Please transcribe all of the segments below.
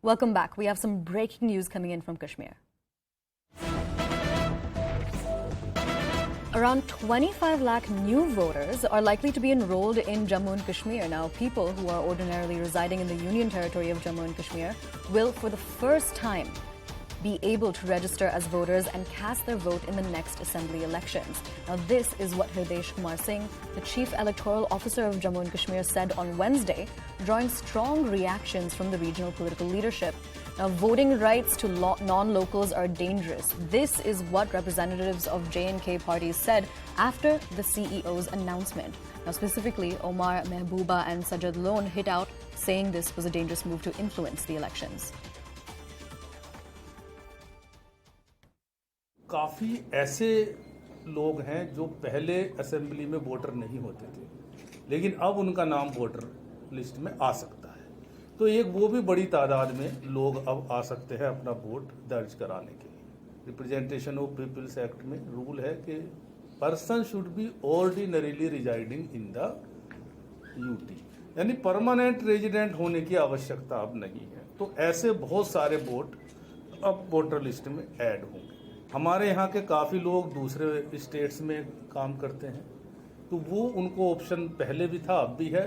Welcome back. We have some breaking news coming in from Kashmir. Around 25 lakh new voters are likely to be enrolled in Jammu and Kashmir. Now, people who are ordinarily residing in the Union Territory of Jammu and Kashmir will, for the first time, be able to register as voters and cast their vote in the next assembly elections. Now, this is what Nitish Kumar, the Chief Electoral Officer of Jammu and Kashmir, said on Wednesday, drawing strong reactions from the regional political leadership. Now, voting rights to non-locals are dangerous. This is what representatives of J&K parties said after the CEO's announcement. Now, specifically, Omar, Mehbooba and Sajad Lone hit out, saying this was a dangerous move to influence the elections. काफ़ी ऐसे लोग हैं जो पहले assembly में voter नहीं होते थे, लेकिन अब उनका नाम वोटर लिस्ट में आ सकता है। तो एक वो भी बड़ी तादाद में लोग अब आ सकते हैं अपना वोट दर्ज कराने के लिए। रिप्रेजेंटेशन ऑफ पीपल्स एक्ट में रूल है कि person should be ordinarily residing in the UT, यानी परमानेंट रेजिडेंट होने की आवश्यकता अब नहीं है। तो ऐसे बहुत सारे वोट अब वोटर लिस्ट में ऐड होंगे। हमारे यहाँ के काफ़ी लोग दूसरे स्टेट्स में काम करते हैं, तो वो उनको ऑप्शन पहले भी था, अब भी है।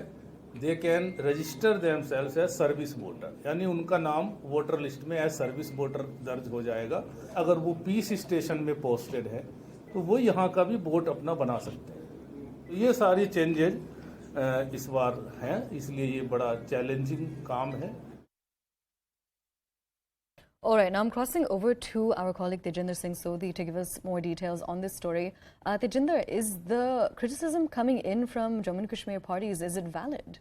They can register themselves as service voter, यानी उनका नाम वोटर लिस्ट में एज सर्विस वोटर दर्ज हो जाएगा। अगर वो पीस स्टेशन में पोस्टेड है तो वो यहाँ का भी वोट अपना बना सकते हैं। तो ये सारी चेंजेज इस बार हैं, इसलिए ये बड़ा चैलेंजिंग काम है। All right, now I'm crossing over to our colleague Tejinder Singh Sodhi to give us more details on this story. Tejinder, is the criticism coming in from Jammu and Kashmir parties, is it valid?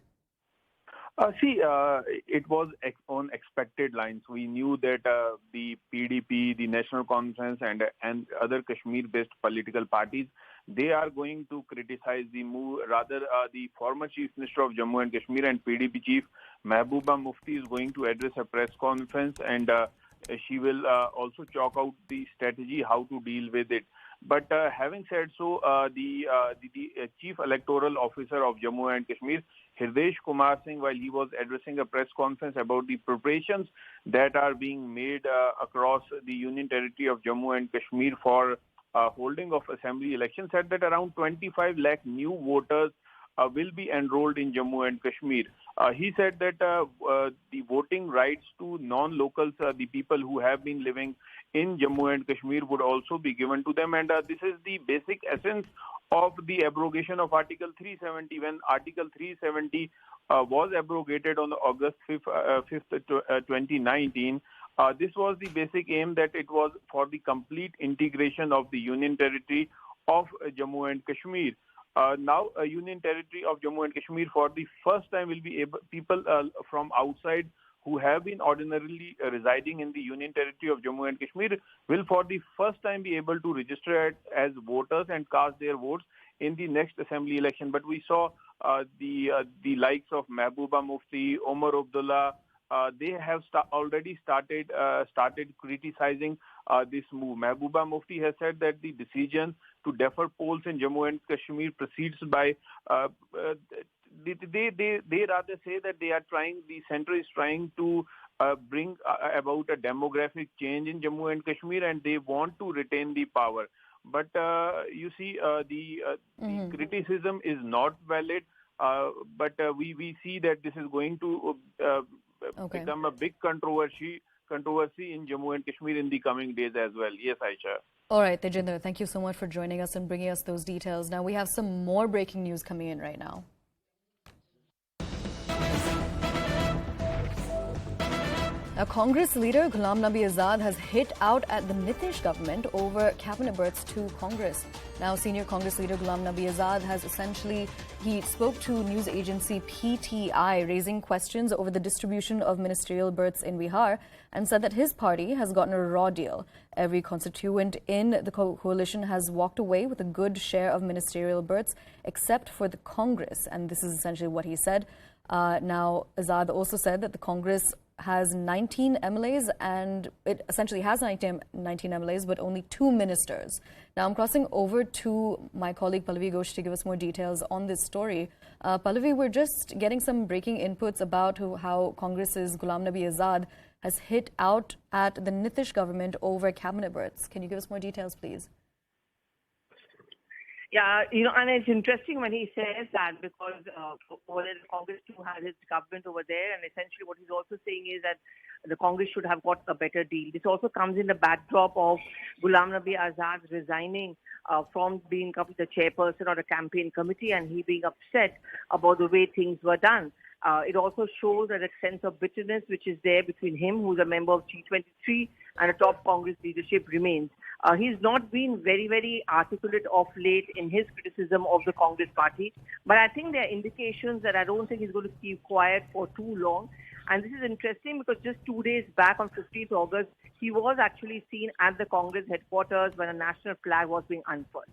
It was on expected lines. We knew that the PDP, the National Conference and other Kashmir-based political parties, they are going to criticize the move. Rather, the former Chief Minister of Jammu and Kashmir and PDP Chief Mehbooba Mufti is going to address a press conference, and she will also chalk out the strategy how to deal with it. But having said so, the Chief Electoral Officer of Jammu and Kashmir, Nitish Kumar, while he was addressing a press conference about the preparations that are being made across the Union Territory of Jammu and Kashmir for holding of assembly elections, said that around 25 lakh new voters will be enrolled in Jammu and Kashmir. He said that the voting rights to non-locals, the people who have been living in Jammu and Kashmir, would also be given to them. And this is the basic essence of the abrogation of Article 370. When Article 370 was abrogated on August 5th, 2019, this was the basic aim, that it was for the complete integration of the Union Territory of Jammu and Kashmir. Now, Union Territory of Jammu and Kashmir, for the first time, will be able, people from outside who have been ordinarily residing in the Union Territory of Jammu and Kashmir will for the first time be able to register as voters and cast their votes in the next assembly election. But we saw the likes of Mehbooba Mufti, Omar Abdullah, they have already started criticizing this move. Mehbooba Mufti has said that the decision to defer polls in Jammu and Kashmir proceeds by they rather say that the center is trying to bring about a demographic change in Jammu and Kashmir, and they want to retain the power. But you see, the criticism is not valid. But we see that this is going to become a big controversy in Jammu and Kashmir in the coming days as well. Yes, Aisha. All right, Tejinder, thank you so much for joining us and bringing us those details. Now we have some more breaking news coming in right now. Now, Congress leader Ghulam Nabi Azad has hit out at the Nitish government over cabinet berths to Congress. Now, senior Congress leader Ghulam Nabi Azad has he spoke to news agency PTI, raising questions over the distribution of ministerial berths in Bihar, and said that his party has gotten a raw deal. Every constituent in the coalition has walked away with a good share of ministerial berths, except for the Congress. And this is essentially what he said. Now, Azad also said that the Congress has 19 MLAs, and it essentially has 19 MLAs, but only 2 ministers. Now, I'm crossing over to my colleague Pallavi Ghosh to give us more details on this story. Pallavi, we're just getting some breaking inputs about how Congress's Ghulam Nabi Azad has hit out at the Nitish government over cabinet berths. Can you give us more details, please? Yeah, and it's interesting when he says that because over there, the Congress too has its government over there, and essentially what he's also saying is that the Congress should have got a better deal. This also comes in the backdrop of Ghulam Nabi Azad resigning from being the chairperson of the campaign committee, and he being upset about the way things were done. It also shows that a sense of bitterness which is there between him, who's a member of G23, and the top Congress leadership remains. He's not been very, very articulate of late in his criticism of the Congress party. But I think there are indications that I don't think he's going to keep quiet for too long. And this is interesting because just 2 days back on 15th August, he was actually seen at the Congress headquarters when a national flag was being unfurled.